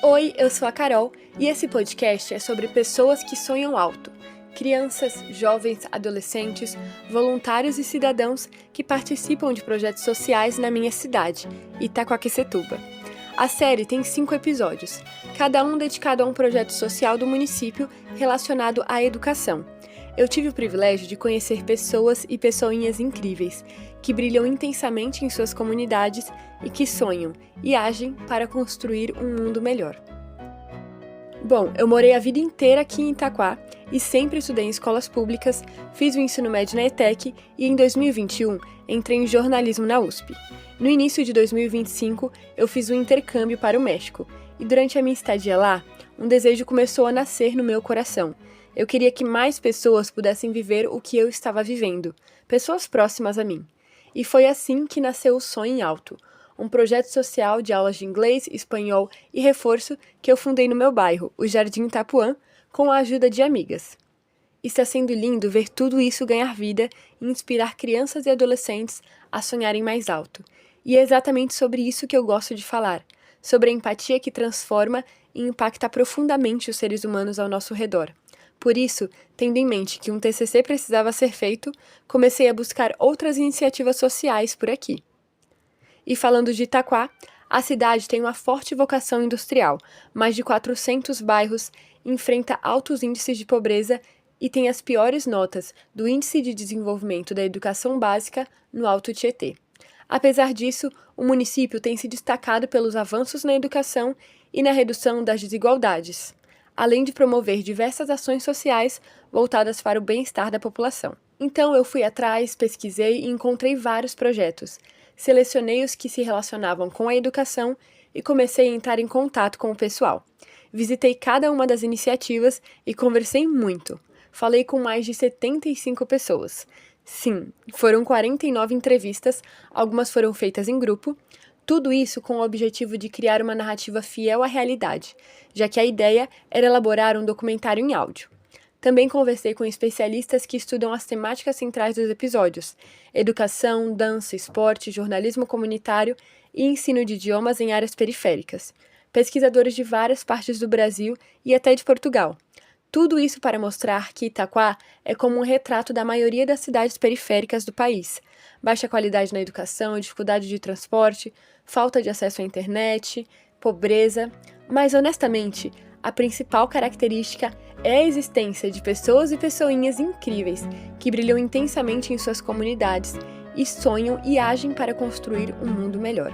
Oi, eu sou a Carol e esse podcast é sobre pessoas que sonham alto. Crianças, jovens, adolescentes, voluntários e cidadãos que participam de projetos sociais na minha cidade, Itaquaquecetuba. A série tem 5 episódios, cada um dedicado a um projeto social do município relacionado à educação. Eu tive o privilégio de conhecer pessoas e pessoinhas incríveis, que brilham intensamente em suas comunidades e que sonham e agem para construir um mundo melhor. Bom, eu morei a vida inteira aqui em Itaquá e sempre estudei em escolas públicas, fiz o ensino médio na ETEC e em 2021 entrei em jornalismo na USP. No início de 2025, eu fiz um intercâmbio para o México e durante a minha estadia lá, um desejo começou a nascer no meu coração. Eu queria que mais pessoas pudessem viver o que eu estava vivendo, pessoas próximas a mim. E foi assim que nasceu o Sonho Alto, um projeto social de aulas de inglês, espanhol e reforço que eu fundei no meu bairro, o Jardim Itapuã, com a ajuda de amigas. Está sendo lindo ver tudo isso ganhar vida e inspirar crianças e adolescentes a sonharem mais alto. E é exatamente sobre isso que eu gosto de falar, sobre a empatia que transforma e impacta profundamente os seres humanos ao nosso redor. Por isso, tendo em mente que um TCC precisava ser feito, comecei a buscar outras iniciativas sociais por aqui. E falando de Itaquá, a cidade tem uma forte vocação industrial, mais de 400 bairros, enfrenta altos índices de pobreza e tem as piores notas do Índice de Desenvolvimento da Educação Básica no Alto Tietê. Apesar disso, o município tem se destacado pelos avanços na educação e na redução das desigualdades, além de promover diversas ações sociais voltadas para o bem-estar da população. Então eu fui atrás, pesquisei e encontrei vários projetos. Selecionei os que se relacionavam com a educação e comecei a entrar em contato com o pessoal. Visitei cada uma das iniciativas e conversei muito. Falei com mais de 75 pessoas. Sim, foram 49 entrevistas, algumas foram feitas em grupo. Tudo isso com o objetivo de criar uma narrativa fiel à realidade, já que a ideia era elaborar um documentário em áudio. Também conversei com especialistas que estudam as temáticas centrais dos episódios: educação, dança, esporte, jornalismo comunitário e ensino de idiomas em áreas periféricas, pesquisadores de várias partes do Brasil e até de Portugal. Tudo isso para mostrar que Itaquá é como um retrato da maioria das cidades periféricas do país. Baixa qualidade na educação, dificuldade de transporte, falta de acesso à internet, pobreza. Mas, honestamente, a principal característica é a existência de pessoas e pessoinhas incríveis que brilham intensamente em suas comunidades e sonham e agem para construir um mundo melhor.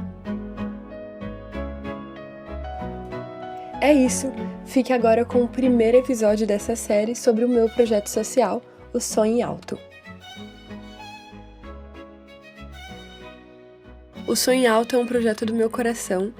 É isso! Fique agora com o primeiro episódio dessa série sobre o meu projeto social, o Sonho Alto. O Sonho Alto é um projeto do meu coração,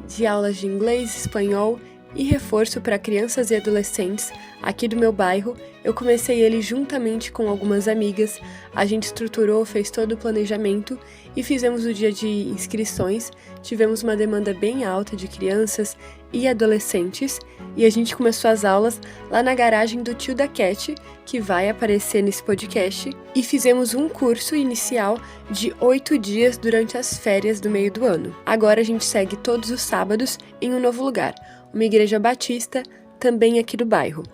de aulas de inglês, espanhol e reforço para crianças e adolescentes aqui do meu bairro. Eu comecei ele juntamente com algumas amigas, a gente estruturou, fez todo o planejamento e fizemos o dia de inscrições. Tivemos uma demanda bem alta de crianças e adolescentes e a gente começou as aulas lá na garagem do tio da Cat, que vai aparecer nesse podcast, e fizemos um curso inicial de 8 dias durante as férias do meio do ano. Agora a gente segue todos os sábados em um novo lugar, uma igreja batista, também aqui do bairro.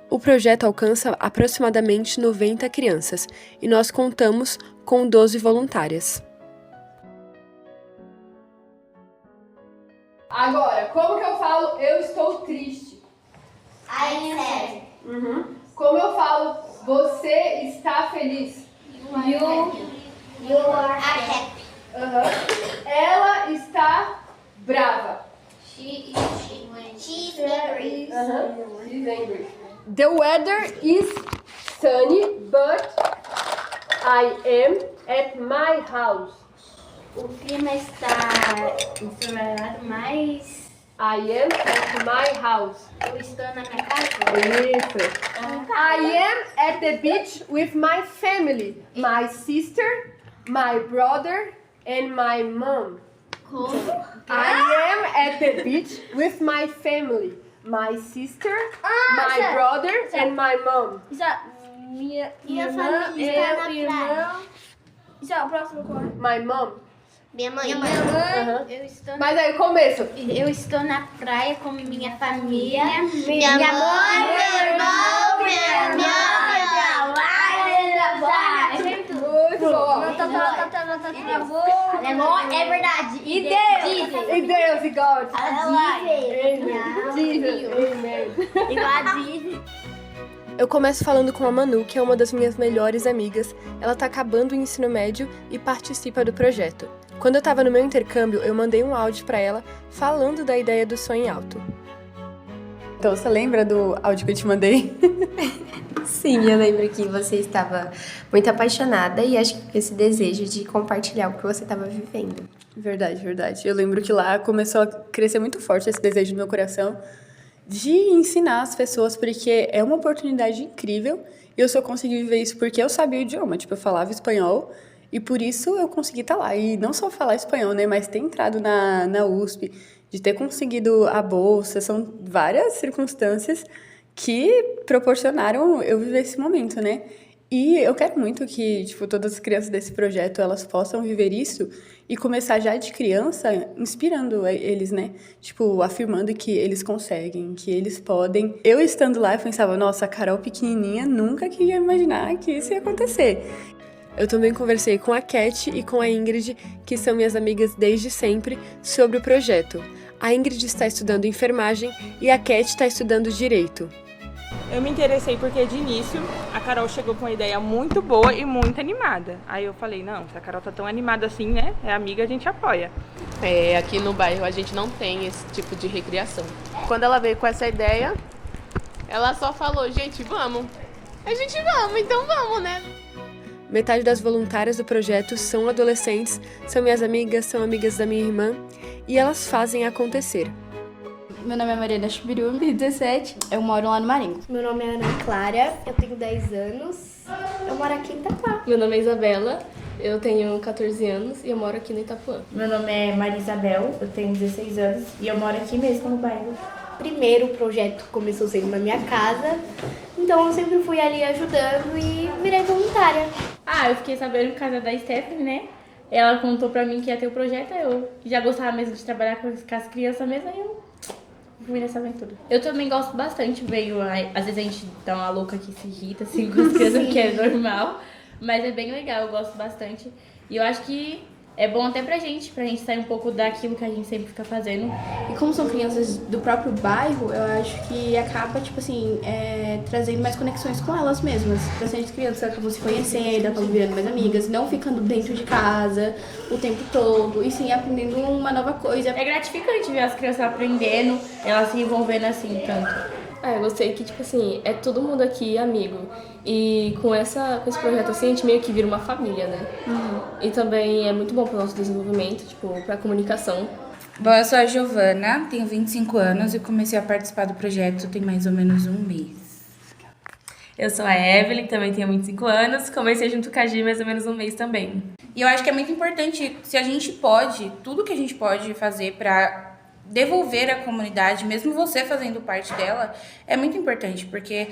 O projeto alcança aproximadamente 90 crianças e nós contamos com 12 voluntárias. Agora, como que eu falo eu estou triste? I am sad. Como eu falo você está feliz? You are happy. Ela está brava. She's angry. She's angry. The weather is sunny, but I am at my house. O clima está ensolarado, mas I am at my house. eu estou na minha casa. Isso. I am at the beach with my family. My sister, my brother and my mom. Como? I am at the beach with my family. My sister, my já. brother and my mom. Já, minha Minha irmã, família está na irmão. Já, o próximo qual é? My mom. Minha mãe. Aham. Eu estou Mas aí, começo. Eu estou na praia com minha família. Minha mãe, meu irmão, minha Muito bom. É verdade. E Deus, e God. Eu começo falando com a Manu, que é uma das minhas melhores amigas. Ela tá acabando o ensino médio e participa do projeto. Quando eu tava no meu intercâmbio, eu mandei um áudio pra ela falando da ideia do sonho alto. Então você lembra do áudio que eu te mandei? Sim, eu lembro que você estava muito apaixonada e acho que com esse desejo de compartilhar o que você estava vivendo. Verdade, verdade. Eu lembro que lá começou a crescer muito forte esse desejo no meu coração de ensinar as pessoas, porque é uma oportunidade incrível e eu só consegui viver isso porque eu sabia o idioma. Tipo, eu falava espanhol e por isso eu consegui estar lá. E não só falar espanhol, né, mas ter entrado na USP, de ter conseguido a bolsa, são várias circunstâncias que proporcionaram eu viver esse momento, né? E eu quero muito que, tipo, todas as crianças desse projeto, elas possam viver isso e começar já de criança inspirando eles, né? Tipo, afirmando que eles conseguem, que eles podem. Eu estando lá, eu pensava, nossa, a Carol pequenininha nunca queria imaginar que isso ia acontecer. Eu também conversei com a Cat e com a Ingrid, que são minhas amigas desde sempre, sobre o projeto. A Ingrid está estudando enfermagem e a Cat está estudando direito. Eu me interessei porque de início a Carol chegou com uma ideia muito boa e muito animada. Aí eu falei, não, se a Carol tá tão animada assim, né, é amiga, a gente apoia. Aqui no bairro a gente não tem esse tipo de recreação. Quando ela veio com essa ideia, ela só falou, gente, vamos. A gente vamos, então vamos, né? Metade das voluntárias do projeto são adolescentes, são minhas amigas, são amigas da minha irmã e elas fazem acontecer. Meu nome é Mariana Chibiru, tenho 17, eu moro lá no Marinho. Meu nome é Ana Clara, eu tenho 10 anos, eu moro aqui em Itapuã. Meu nome é Isabela, eu tenho 14 anos e eu moro aqui no Itapuã. Meu nome é Maria Isabel, eu tenho 16 anos e eu moro aqui mesmo no bairro. Primeiro o projeto começou sendo na minha casa, então eu sempre fui ali ajudando e virei voluntária. Eu fiquei sabendo por causa da Stephanie, né? Ela contou pra mim que ia ter o projeto, eu já gostava mesmo de trabalhar com as crianças mesmo, aí eu fui nessa aventura. Eu também gosto bastante, às vezes a gente dá uma louca que se irrita assim com as crianças, que é normal, mas é bem legal, eu gosto bastante. E eu acho que é bom até pra gente sair um pouco daquilo que a gente sempre fica fazendo. E como são crianças do próprio bairro, eu acho que acaba, tipo assim, trazendo mais conexões com elas mesmas. Bastante crianças acabam se conhecendo, acabam virando mais amigas, não ficando dentro de casa o tempo todo, e sim aprendendo uma nova coisa. É gratificante ver as crianças aprendendo, elas se envolvendo assim tanto. Eu gostei que, tipo assim, é todo mundo aqui amigo. E com esse projeto assim, a gente meio que vira uma família, né? E também é muito bom pro nosso desenvolvimento, tipo, pra comunicação. Bom, eu sou a Giovana, tenho 25 anos e comecei a participar do projeto tem mais ou menos um mês. Eu sou a Evelyn, também tenho 25 anos, comecei junto com a Gi mais ou menos um mês também. E eu acho que é muito importante, se a gente pode, tudo que a gente pode fazer pra devolver a comunidade, mesmo você fazendo parte dela, é muito importante, porque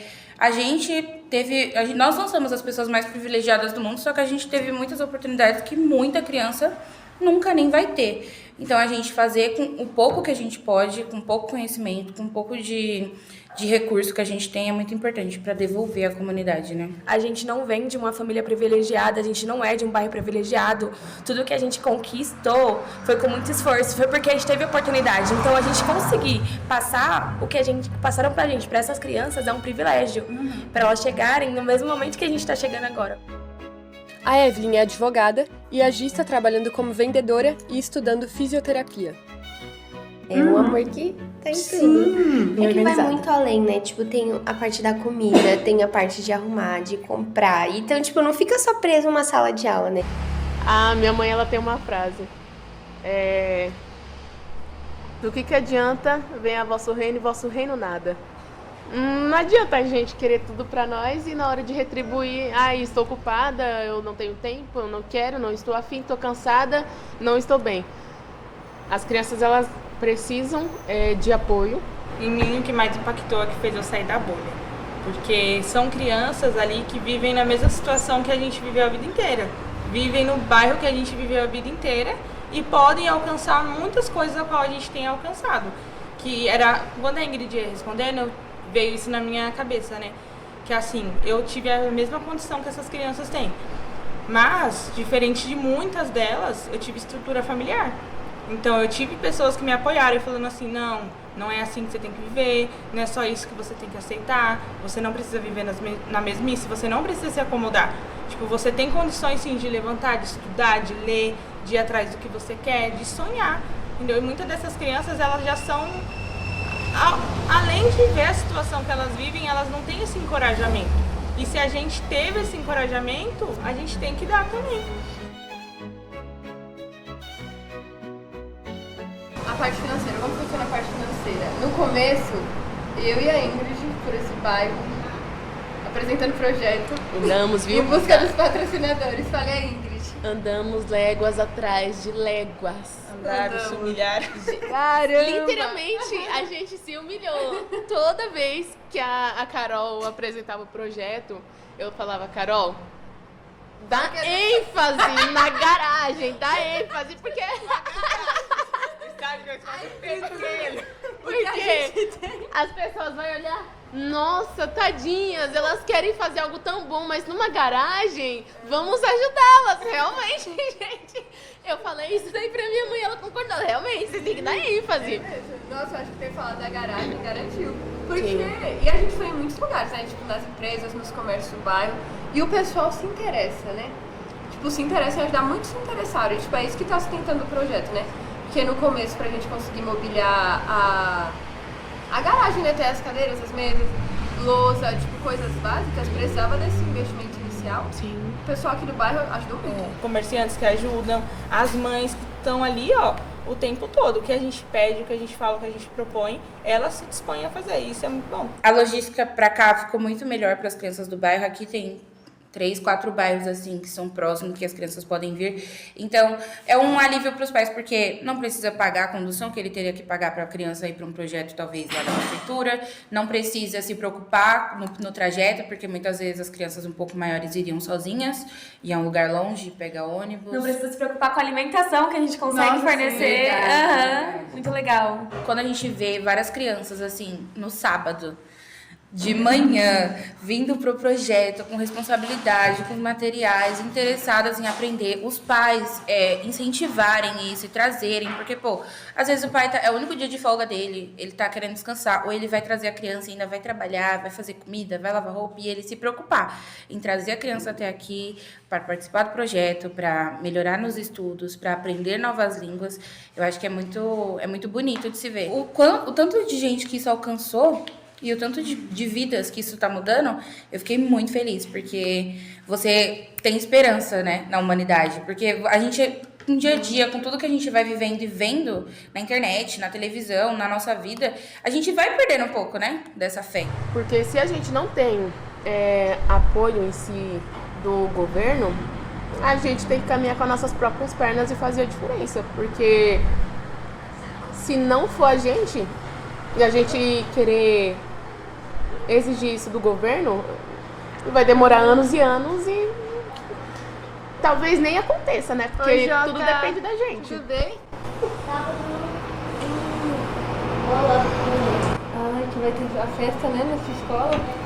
nós não somos as pessoas mais privilegiadas do mundo, só que a gente teve muitas oportunidades que muita criança nunca nem vai ter. Então a gente fazer com o pouco que a gente pode, com pouco conhecimento, com um pouco de recurso que a gente tem é muito importante para devolver a comunidade, né? A gente não vem de uma família privilegiada, a gente não é de um bairro privilegiado. Tudo que a gente conquistou foi com muito esforço, foi porque a gente teve oportunidade. Então a gente conseguir passar o que passaram pra gente, para essas crianças, é um privilégio. Para elas chegarem no mesmo momento que a gente está chegando agora. A Evelyn é advogada e a Gi está trabalhando como vendedora e estudando fisioterapia. É um amor que tá em tudo. É que vai muito além, né? Tipo, tem a parte da comida, tem a parte de arrumar, de comprar. Então, tipo, não fica só preso numa sala de aula, né? Minha mãe, ela tem uma frase. Do que adianta venha vosso reino e vosso reino nada. Não adianta a gente querer tudo pra nós e na hora de retribuir, estou ocupada, eu não tenho tempo, eu não quero, não estou afim, estou cansada, não estou bem. As crianças, elas precisam de apoio. Em mim, o que mais impactou é que fez eu sair da bolha. Porque são crianças ali que vivem na mesma situação que a gente viveu a vida inteira. Vivem no bairro que a gente viveu a vida inteira e podem alcançar muitas coisas a qual a gente tem alcançado. Que era, quando a Ingrid ia respondendo, veio isso na minha cabeça, né? Que assim, eu tive a mesma condição que essas crianças têm. Mas, diferente de muitas delas, eu tive estrutura familiar. Então, eu tive pessoas que me apoiaram falando assim, não é assim que você tem que viver, não é só isso que você tem que aceitar, você não precisa viver na mesmice, você não precisa se acomodar. Tipo, você tem condições sim de levantar, de estudar, de ler, de ir atrás do que você quer, de sonhar, entendeu? E muitas dessas crianças, elas já são, além de ver a situação que elas vivem, elas não têm esse encorajamento. E se a gente teve esse encorajamento, a gente tem que dar também. A parte financeira, como funciona a parte financeira? No começo, eu e a Ingrid, por esse bairro, apresentando projeto, Andamos, viu? em busca dos patrocinadores. Falei a Ingrid. Andamos léguas atrás de léguas. Andaram, se humilharam. Caramba! Literalmente, a gente se humilhou. Toda vez que a Carol apresentava o projeto, eu falava, Carol, dá ênfase na garagem, dá ênfase, porque... Porque as pessoas vão olhar, nossa, tadinhas, elas querem fazer algo tão bom, mas numa garagem, vamos ajudá-las, realmente, gente. Eu falei isso daí pra minha mãe, ela concordou, realmente, você tem que dar ênfase. Nossa, eu acho que ter falado da garagem garantiu. Porque, e a gente foi em muitos lugares, né, tipo nas empresas, nos comércios do bairro, e o pessoal se interessa, né? Tipo, se interessa em ajudar, muitos se interessaram, e tipo, é isso que tá sustentando o projeto, né? Porque no começo, pra gente conseguir mobiliar a garagem, né, ter as cadeiras, as mesas, lousa, tipo, coisas básicas, precisava desse investimento inicial. Sim. O pessoal aqui do bairro ajudou muito. Comerciantes que ajudam, as mães que estão ali, ó, o tempo todo. O que a gente pede, o que a gente fala, o que a gente propõe, elas se dispõem a fazer. Isso é muito bom. A logística pra cá ficou muito melhor para as crianças do bairro. Aqui tem 3, 4 bairros assim que são próximos, que as crianças podem vir. Então, é um alívio para os pais, porque não precisa pagar a condução que ele teria que pagar para a criança ir para um projeto, talvez, lá da prefeitura. Não precisa se preocupar no trajeto, porque muitas vezes as crianças um pouco maiores iriam sozinhas, e é um lugar longe, pegar ônibus. Não precisa se preocupar com a alimentação que a gente consegue fornecer. Muito legal. Quando a gente vê várias crianças, assim, no sábado, de manhã, vindo pro projeto com responsabilidade, com materiais, interessadas em aprender, os pais incentivarem isso e trazerem, porque, pô, às vezes o pai é o único dia de folga dele, ele tá querendo descansar, ou ele vai trazer a criança e ainda vai trabalhar, vai fazer comida, vai lavar roupa, e ele se preocupar em trazer a criança até aqui para participar do projeto, para melhorar nos estudos, para aprender novas línguas. Eu acho que é muito bonito de se ver. O tanto de gente que isso alcançou e o tanto de vidas que isso está mudando, eu fiquei muito feliz, porque você tem esperança, né, na humanidade. Porque a gente, no dia a dia, com tudo que a gente vai vivendo e vendo na internet, na televisão, na nossa vida, a gente vai perdendo um pouco, né, dessa fé. Porque se a gente não tem apoio em si do governo, a gente tem que caminhar com as nossas próprias pernas e fazer a diferença. Porque se não for a gente, e a gente querer exigir isso do governo, vai demorar anos e anos e talvez nem aconteça, né? Porque tudo depende da gente. Tudo bem? Ai, que vai ter a festa, né, nessa escola.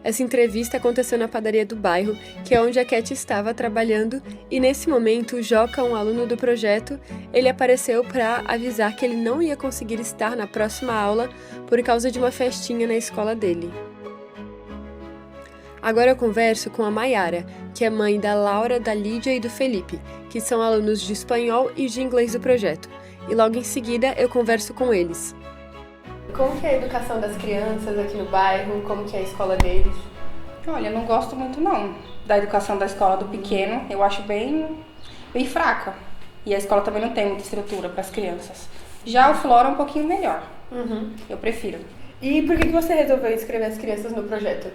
Essa entrevista aconteceu na padaria do bairro, que é onde a Cat estava trabalhando, e nesse momento o Joca, um aluno do projeto, ele apareceu para avisar que ele não ia conseguir estar na próxima aula por causa de uma festinha na escola dele. Agora eu converso com a Mayara, que é mãe da Laura, da Lídia e do Felipe, que são alunos de espanhol e de inglês do projeto, e logo em seguida eu converso com eles. Como que é a educação das crianças aqui no bairro? Como que é a escola deles? Olha, eu não gosto muito não da educação da escola do pequeno. Eu acho bem fraca. E a escola também não tem muita estrutura para as crianças. Já o Flora é um pouquinho melhor. Eu prefiro. E por que você resolveu inscrever as crianças no projeto?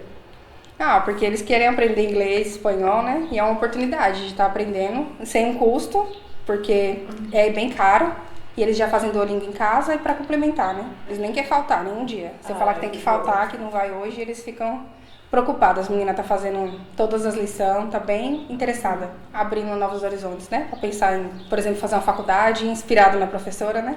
Porque eles querem aprender inglês, espanhol, né? E é uma oportunidade de estar aprendendo sem um custo, porque é bem caro. E eles já fazem Duolingo em casa e para complementar, né? Eles nem querem faltar nenhum dia. Você falar que tem que faltar, que não vai hoje, eles ficam preocupada. As meninas tá fazendo todas as lições, tá bem interessada, abrindo novos horizontes, né? Pra pensar em, por exemplo, fazer uma faculdade inspirado na professora, né?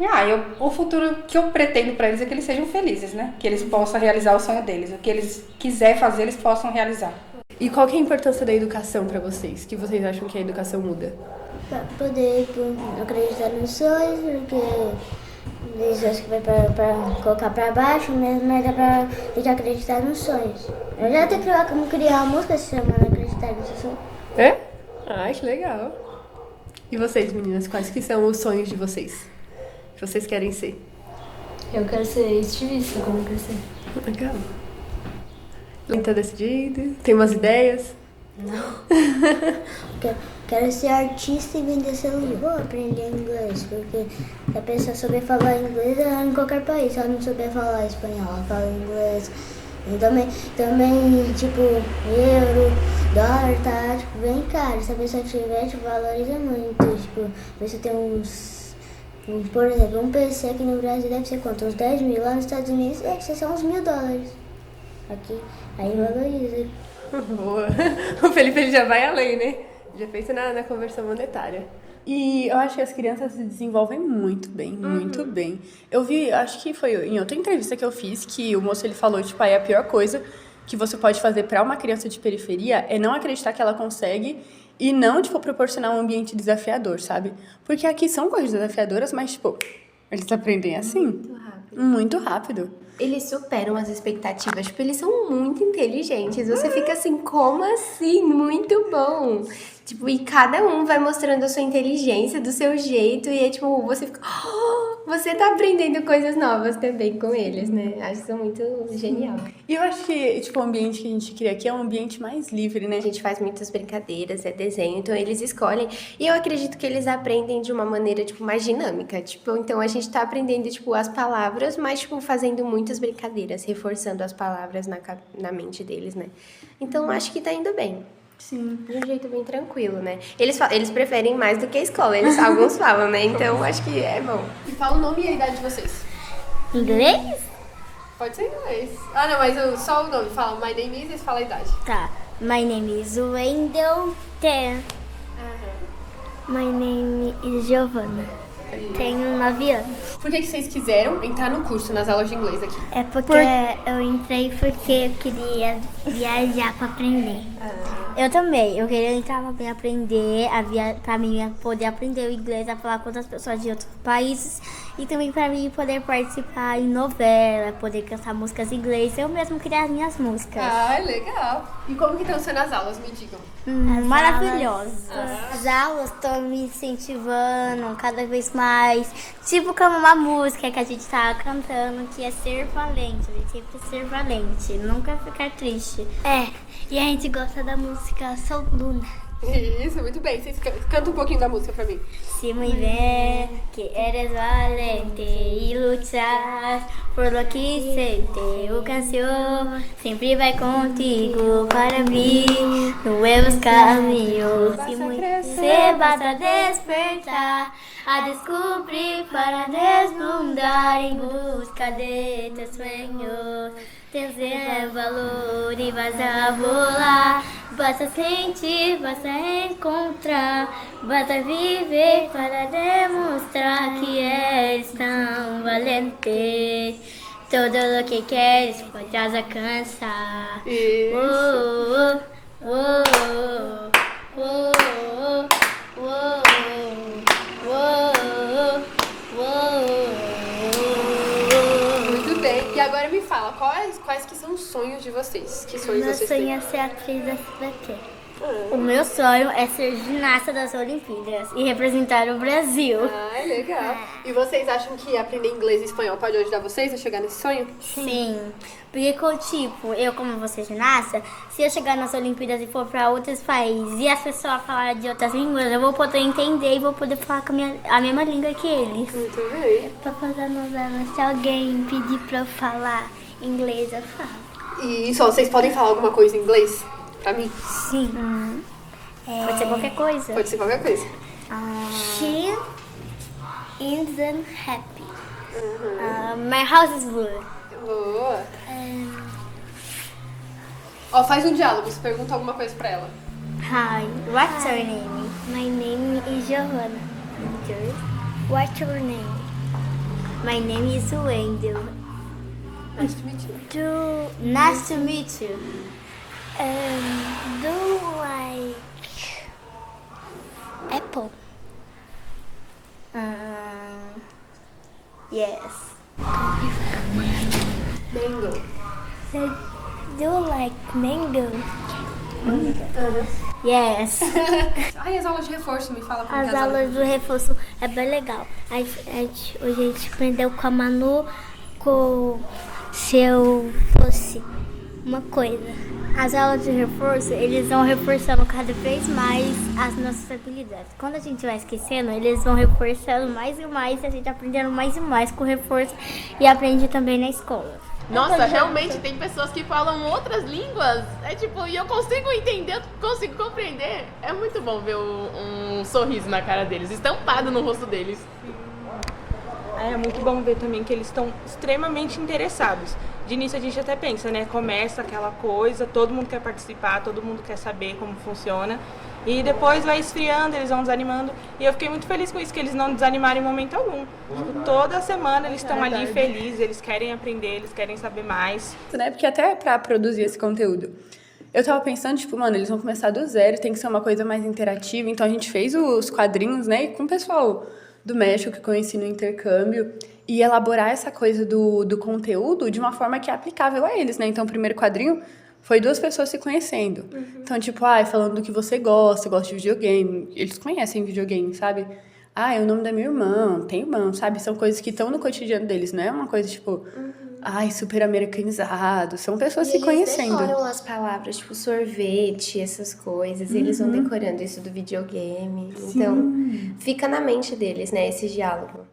O futuro que eu pretendo pra eles é que eles sejam felizes, né? Que eles possam realizar o sonho deles. O que eles quiserem fazer, eles possam realizar. E qual que é a importância da educação pra vocês? Que vocês acham que a educação muda? Pra poder acreditar nos sonhos, porque eles acham que vai pra colocar pra baixo, mas dá pra ter que acreditar nos sonhos. Eu já tenho como criar uma música se chamando Acreditar nos Sonhos. É? Ai, que legal. E vocês, meninas, quais que são os sonhos de vocês? Que vocês querem ser? Eu quero ser estilista quando crescer. Legal. Tá decidido? Tem umas ideias? Não. Quero ser artista e vender celular. Vou aprender inglês, porque se a pessoa souber falar inglês, ela em qualquer país. Se ela não souber falar espanhol, ela fala inglês. E também, tipo, euro, dólar, tá, tipo, bem caro. Se a pessoa tiver, tipo, valoriza muito. Tipo, a pessoa tem por exemplo, um PC aqui no Brasil deve ser quanto? Uns 10 mil. Lá nos Estados Unidos deve ser só uns $1.000. Aqui, aí valoriza. Boa. O Felipe ele já vai além, né? Já pensa na conversão monetária. E eu acho que as crianças se desenvolvem muito bem, muito bem. Eu vi, acho que foi em outra entrevista que eu fiz, que o moço ele falou, tipo, aí a pior coisa que você pode fazer para uma criança de periferia é não acreditar que ela consegue e não, tipo, proporcionar um ambiente desafiador, sabe? Porque aqui são coisas desafiadoras, mas, tipo, eles aprendem assim. Muito rápido. Muito rápido. Eles superam as expectativas, tipo, eles são muito inteligentes. Você fica assim, como assim? Muito bom. Tipo, e cada um vai mostrando a sua inteligência, do seu jeito, e é tipo, você fica... Oh, você tá aprendendo coisas novas também com eles, né? Acho isso muito genial. E eu acho que, tipo, o ambiente que a gente cria aqui é um ambiente mais livre, né? A gente faz muitas brincadeiras, é desenho, então eles escolhem. E eu acredito que eles aprendem de uma maneira, tipo, mais dinâmica. Tipo, então a gente tá aprendendo, tipo, as palavras, mas, tipo, fazendo muitas brincadeiras, reforçando as palavras na mente deles, né? Então, acho que tá indo bem. Sim. De um jeito bem tranquilo, né? Eles preferem mais do que a escola, alguns falam, né? Então, acho que é bom. E fala o nome e a idade de vocês. Inglês? Pode ser inglês. Ah, não, mas só o nome. Fala my name is e fala a idade. Tá. My name is Wendell Ten. My name is Giovanna. Tenho 9 anos. Por que vocês quiseram entrar no curso, nas aulas de inglês aqui? É porque eu entrei porque eu queria viajar pra aprender. Eu também. Eu queria entrar pra aprender, pra mim poder aprender o inglês, a falar com outras pessoas de outros países. E também pra mim poder participar em novela, poder cantar músicas em inglês. Eu mesmo criar as minhas músicas. Ah, legal. E como que estão sendo as aulas? Me digam. Maravilhosas. As aulas estão me incentivando cada vez mais. Tipo como uma música que a gente tá cantando, que é ser valente. A gente sempre ser valente, nunca ficar triste. E a gente gosta da música Sou Luna. Isso, muito bem. Vocês cantam um pouquinho da música pra mim. Si muy bien, que eres valente y luchas por lo que siente o canción sempre vai contigo para abrir nuevos caminhos. Si muy se basta despertar a descobrir para deslumbrar em busca de teus sueños. Teus valor e vas a volar. Basta sentir, basta encontrar, basta viver para demonstrar que eres tão valente. Todo lo que queres podrás alcançar. Oh, oh, oh, oh, oh, oh, oh, oh. Muito bem. E agora me fala, quais que são os sonhos de vocês? Que sonhos Meu vocês sonho têm? é ser atriz da SBT. O meu sonho é ser ginasta das Olimpíadas e representar o Brasil. Ah, legal. E vocês acham que aprender inglês e espanhol pode ajudar vocês a chegar nesse sonho? Sim. Porque, tipo, eu como vou ser ginasta, se eu chegar nas Olimpíadas e for pra outros países e as pessoas falarem de outras línguas, eu vou poder entender e vou poder falar com a mesma língua que eles. Muito bem. Pra fazer novela, se alguém pedir pra eu falar inglês, eu falo. E só, vocês podem falar alguma coisa em inglês pra mim? Sim. Pode ser qualquer coisa. Pode ser qualquer coisa. She isn't happy. My house is blue. Boa. Ó, faz um diálogo, você pergunta alguma coisa pra ela. Hi, what's your name? My name is Johanna. Yours? What's your name? My name is Wendell. Nice to meet you. Nice to meet you. Do you like apple? Yes. Mango. So, do you like mango? Yes. Ai, as aulas de reforço, me fala como As que é aulas do reforço é bem legal. Hoje a gente aprendeu com a Manu se eu fosse uma coisa. As aulas de reforço, eles vão reforçando cada vez mais as nossas habilidades. Quando a gente vai esquecendo, eles vão reforçando mais e mais, a gente aprendendo mais e mais com o reforço e aprende também na escola. Nossa, realmente tem pessoas que falam outras línguas. É tipo, e eu consigo entender, eu consigo compreender. É muito bom ver um sorriso na cara deles, estampado no rosto deles. É muito bom ver também que eles estão extremamente interessados. De início a gente até pensa, né? Começa aquela coisa, todo mundo quer participar, todo mundo quer saber como funciona. E depois vai esfriando, eles vão desanimando. E eu fiquei muito feliz com isso, que eles não desanimaram em momento algum. Tipo, toda semana eles estão ali felizes, eles querem aprender, eles querem saber mais. Né? Porque até pra produzir esse conteúdo, eu tava pensando, tipo, mano, eles vão começar do zero, tem que ser uma coisa mais interativa. Então a gente fez os quadrinhos, né? E com o pessoal do México que eu conheci no intercâmbio. E elaborar essa coisa do conteúdo de uma forma que é aplicável a eles, né? Então o primeiro quadrinho foi 2 pessoas se conhecendo. Então, tipo, falando do que você gosta de videogame. Eles conhecem videogame, sabe? É o nome da minha irmã, tem irmão, sabe? São coisas que estão no cotidiano deles, não é uma coisa, tipo, super americanizado. São pessoas se conhecendo. Eles decoram as palavras, tipo, sorvete, essas coisas. Eles vão decorando isso do videogame. Sim. Então, fica na mente deles, né, esse diálogo.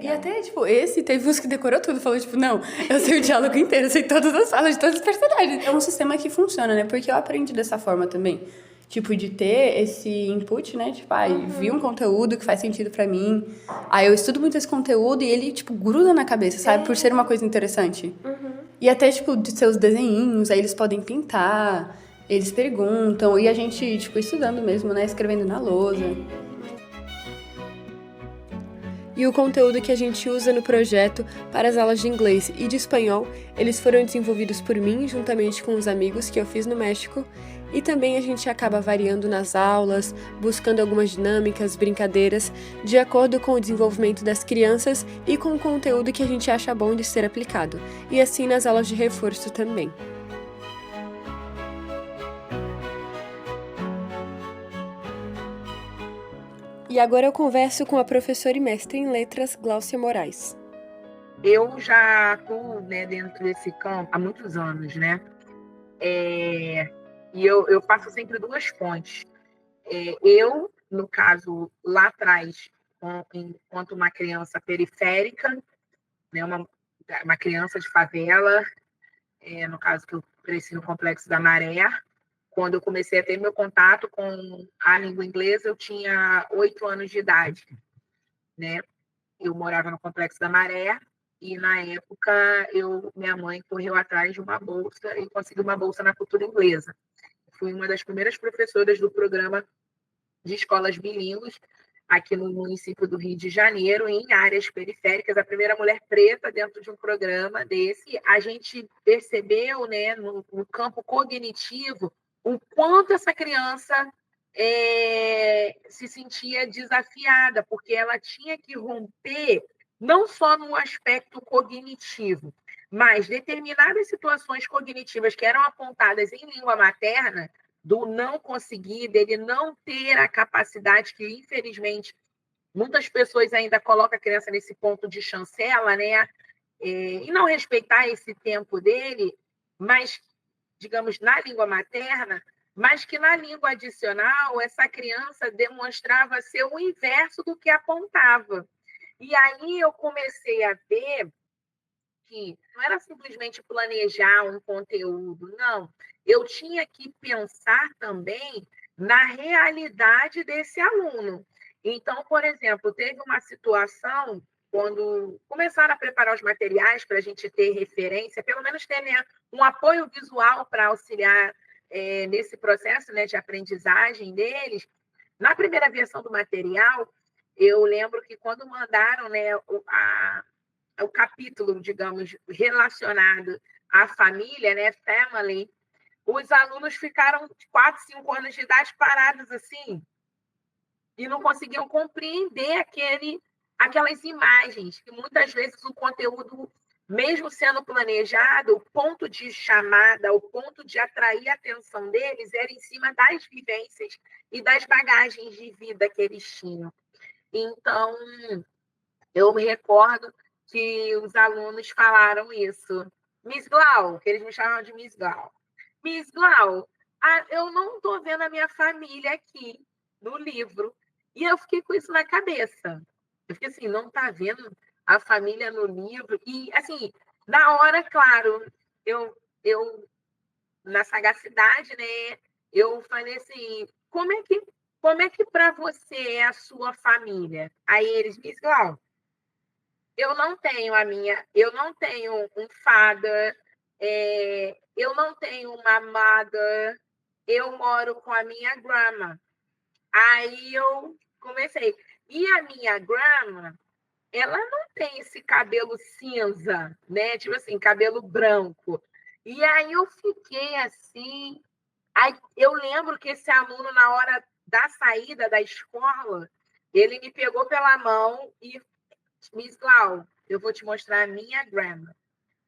E até, tipo, esse teve uns que decorou tudo. Falou, tipo, não, eu sei o diálogo inteiro, eu sei todas as falas de todos os personagens. É um sistema que funciona, né? Porque eu aprendi dessa forma também. Tipo, de ter esse input, né? Tipo, vi um conteúdo que faz sentido pra mim. Aí eu estudo muito esse conteúdo e ele, tipo, gruda na cabeça, sabe? Por ser uma coisa interessante. E até, tipo, de seus desenhinhos, aí eles podem pintar, eles perguntam. E a gente, tipo, estudando mesmo, né? Escrevendo na lousa. E o conteúdo que a gente usa no projeto para as aulas de inglês e de espanhol, eles foram desenvolvidos por mim, juntamente com os amigos que eu fiz no México, e também a gente acaba variando nas aulas, buscando algumas dinâmicas, brincadeiras, de acordo com o desenvolvimento das crianças e com o conteúdo que a gente acha bom de ser aplicado, e assim nas aulas de reforço também. E agora eu converso com a professora e mestre em letras, Gláucia Moraes. Eu já atuo, né, dentro desse campo há muitos anos, né? E eu faço sempre 2 fontes. Eu, no caso, lá atrás, enquanto uma criança periférica, né, uma criança de favela, no caso que eu cresci no Complexo da Maré. Quando eu comecei a ter meu contato com a língua inglesa, eu tinha 8 anos de idade, né? Eu morava no Complexo da Maré e, na época, minha mãe correu atrás de uma bolsa e conseguiu uma bolsa na cultura inglesa. Fui uma das primeiras professoras do programa de escolas bilíngues aqui no município do Rio de Janeiro, em áreas periféricas, a primeira mulher preta dentro de um programa desse. A gente percebeu, né, no campo cognitivo, o quanto essa criança se sentia desafiada, porque ela tinha que romper não só no aspecto cognitivo, mas determinadas situações cognitivas que eram apontadas em língua materna, do não conseguir, dele não ter a capacidade que, infelizmente, muitas pessoas ainda colocam a criança nesse ponto de chancela, né? E não respeitar esse tempo dele, mas digamos, na língua materna, mas que na língua adicional essa criança demonstrava ser o inverso do que apontava. E aí eu comecei a ver que não era simplesmente planejar um conteúdo, não. Eu tinha que pensar também na realidade desse aluno. Então, por exemplo, teve uma situação quando começaram a preparar os materiais para a gente ter referência, pelo menos ter, né, um apoio visual para auxiliar nesse processo, né, de aprendizagem deles. Na primeira versão do material, eu lembro que quando mandaram, né, o capítulo, digamos, relacionado à família, né, family, os alunos ficaram de 4, 5 anos de idade parados assim e não conseguiam compreender aquelas imagens, que muitas vezes o conteúdo, mesmo sendo planejado, o ponto de chamada, o ponto de atrair a atenção deles era em cima das vivências e das bagagens de vida que eles tinham. Então, eu me recordo que os alunos falaram isso. Miss Glau, que eles me chamavam de Miss Glau. Miss Glau, eu não estou vendo a minha família aqui no livro. E eu fiquei com isso na cabeça. Eu fiquei assim, não está vendo a família no livro? E, assim, na hora, claro, eu na sagacidade, né, eu falei assim, como é que para você é a sua família? Aí eles me disseram, eu não tenho um father, eu não tenho uma mother, eu moro com a minha grandma. Aí eu comecei. E a minha grandma, ela não tem esse cabelo cinza, né? Tipo assim, cabelo branco. E aí eu fiquei assim. Aí eu lembro que esse aluno, na hora da saída da escola, ele me pegou pela mão e Miss Glau, eu vou te mostrar a minha grandma.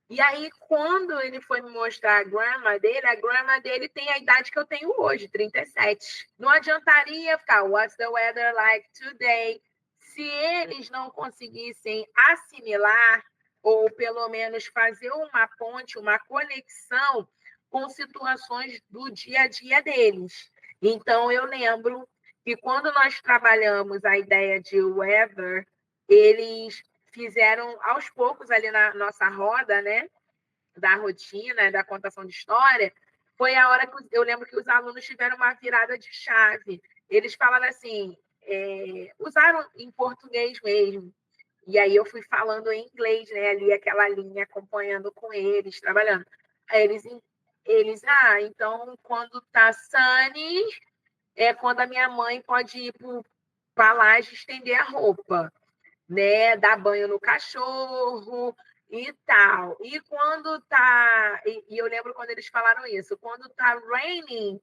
E aí, quando ele foi me mostrar a grandma dele tem a idade que eu tenho hoje, 37. Não adiantaria ficar, what's the weather like today? Se eles não conseguissem assimilar, ou pelo menos fazer uma ponte, uma conexão com situações do dia a dia deles. Então, eu lembro que quando nós trabalhamos a ideia de weather, eles fizeram aos poucos ali na nossa roda, né, da rotina, da contação de história, foi a hora que eu lembro que os alunos tiveram uma virada de chave. Eles falaram assim, usaram em português mesmo. E aí eu fui falando em inglês, né, ali aquela linha, acompanhando com eles, trabalhando. Aí eles então quando tá sunny, é quando a minha mãe pode ir para a laje estender a roupa, né? Dar banho no cachorro e tal. E quando tá... E eu lembro quando eles falaram isso. Quando tá raining,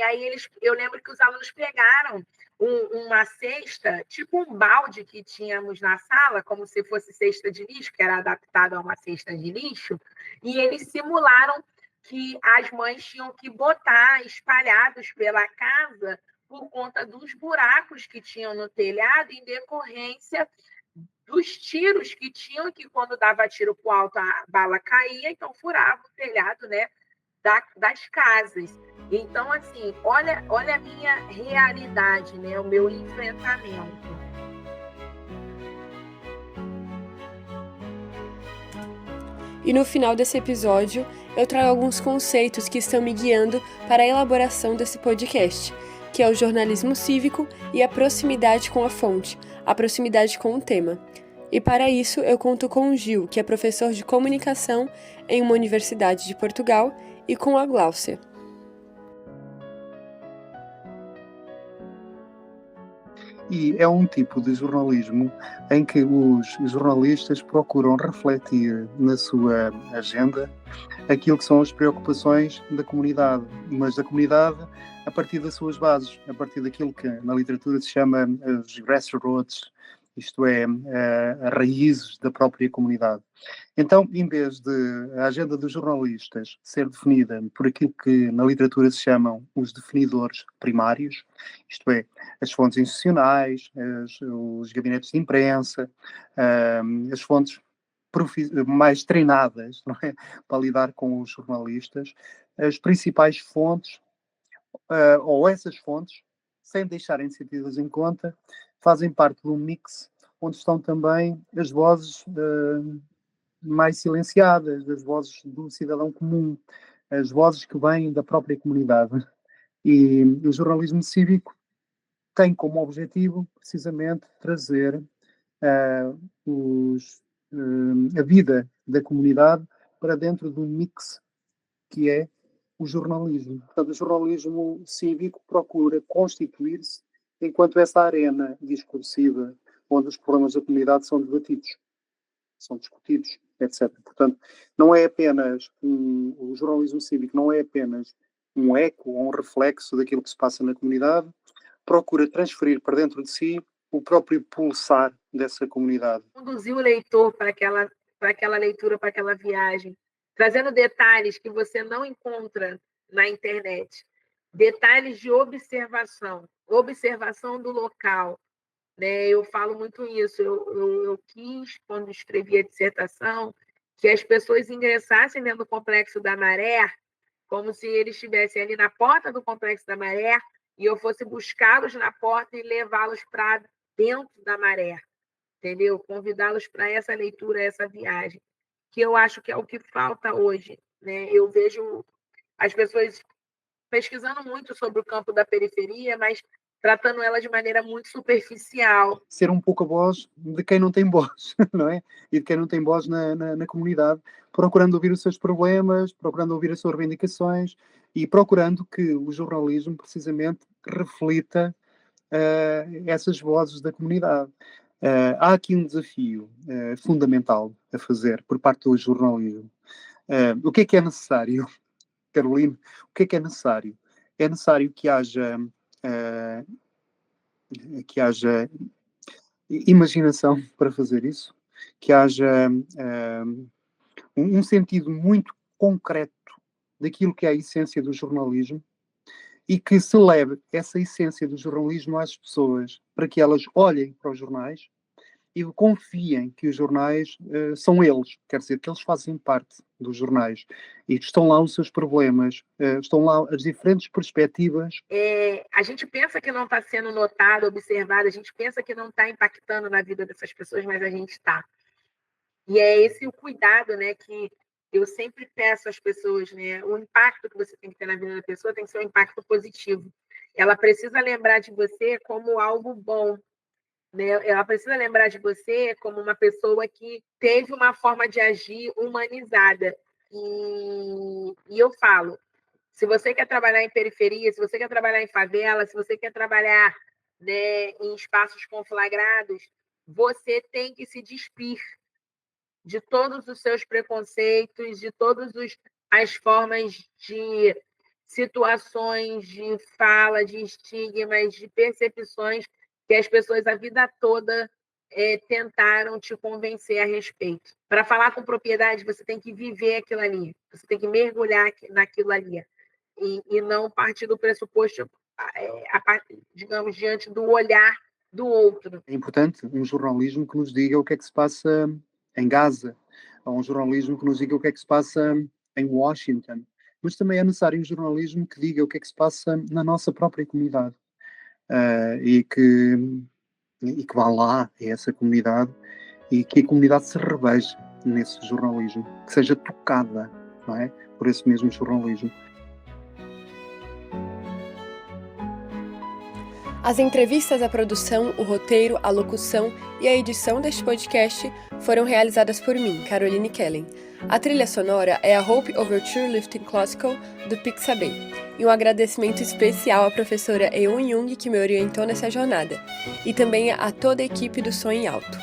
aí eu lembro que os alunos pegaram uma cesta, tipo um balde que tínhamos na sala, como se fosse cesta de lixo, que era adaptado a uma cesta de lixo, e eles simularam que as mães tinham que botar espalhados pela casa por conta dos buracos que tinham no telhado em decorrência dos tiros que tinham, que quando dava tiro para o alto a bala caía, então furava o telhado, né, das casas. Então, assim, olha a minha realidade, né, o meu enfrentamento. E no final desse episódio, eu trago alguns conceitos que estão me guiando para a elaboração desse podcast, que é o jornalismo cívico e a proximidade com a fonte, a proximidade com o tema. E para isso, eu conto com o Gil, que é professor de comunicação em uma universidade de Portugal, e com a Gláucia. E é um tipo de jornalismo em que os jornalistas procuram refletir na sua agenda aquilo que são as preocupações da comunidade, mas da comunidade a partir das suas bases, a partir daquilo que na literatura se chama os grassroots, isto é, as raízes da própria comunidade. Então, em vez de a agenda dos jornalistas ser definida por aquilo que na literatura se chamam os definidores primários, isto é, as fontes institucionais, os gabinetes de imprensa, as fontes mais treinadas, não é, para lidar com os jornalistas, as principais fontes, ou essas fontes, sem deixarem de ser tidas em conta, fazem parte de um mix onde estão também as vozes mais silenciadas, as vozes do cidadão comum, as vozes que vêm da própria comunidade. E o jornalismo cívico tem como objetivo, precisamente, trazer a vida da comunidade para dentro do mix que é o jornalismo. Portanto, o jornalismo cívico procura constituir-se enquanto essa arena discursiva onde os problemas da comunidade são debatidos, são discutidos, etc. Portanto, não é apenas o jornalismo cívico não é apenas um eco ou um reflexo daquilo que se passa na comunidade, procura transferir para dentro de si o próprio pulsar dessa comunidade. Conduzir o leitor para aquela leitura, para aquela viagem, trazendo detalhes que você não encontra na internet, detalhes de observação do local. Né? Eu falo muito isso. Eu quis, quando escrevi a dissertação, que as pessoas ingressassem dentro do Complexo da Maré, como se eles estivessem ali na porta do Complexo da Maré e eu fosse buscá-los na porta e levá-los para dentro da maré, entendeu? Convidá-los para essa leitura, essa viagem, que eu acho que é o que falta hoje, né? Eu vejo as pessoas pesquisando muito sobre o campo da periferia, mas tratando ela de maneira muito superficial. Ser um pouco a voz de quem não tem voz, não é? E de quem não tem voz na comunidade, procurando ouvir os seus problemas, procurando ouvir as suas reivindicações e procurando que o jornalismo, precisamente, reflita essas vozes da comunidade. Há aqui um desafio fundamental a fazer por parte do jornalismo. O que é necessário, Carolina? O que é necessário? É necessário que haja imaginação para fazer isso, que haja um sentido muito concreto daquilo que é a essência do jornalismo e que se leve essa essência do jornalismo às pessoas para que elas olhem para os jornais e confiem que os jornais são eles, quer dizer, que eles fazem parte dos jornais e estão lá os seus problemas, estão lá as diferentes perspectivas. A gente pensa que não está sendo notado, observado, a gente pensa que não está impactando na vida dessas pessoas, mas a gente está. E é esse o cuidado, né, que eu sempre peço às pessoas, né, o impacto que você tem que ter na vida da pessoa tem que ser um impacto positivo. Ela precisa lembrar de você como algo bom, né? Ela precisa lembrar de você como uma pessoa que teve uma forma de agir humanizada. E eu falo, se você quer trabalhar em periferia, se você quer trabalhar em favela, se você quer trabalhar, né, em espaços conflagrados, você tem que se despir de todos os seus preconceitos, de todas as formas de situações, de fala, de estigmas, de percepções que as pessoas a vida toda tentaram te convencer a respeito. Para falar com propriedade, você tem que viver aquilo ali, você tem que mergulhar naquilo ali e não partir do pressuposto, digamos, diante do olhar do outro. É importante um jornalismo que nos diga o que é que se passa em Gaza, ou um jornalismo que nos diga o que é que se passa em Washington, mas também é necessário um jornalismo que diga o que é que se passa na nossa própria comunidade e que vá lá a essa comunidade e que a comunidade se reveja nesse jornalismo, que seja tocada, não é, por esse mesmo jornalismo. As entrevistas, a produção, o roteiro, a locução e a edição deste podcast foram realizadas por mim, Caroline Kellen. A trilha sonora é a Hope Overture Lifting Classical, do Pixabay. E um agradecimento especial à professora Eun Jung, que me orientou nessa jornada. E também a toda a equipe do Som em Alto.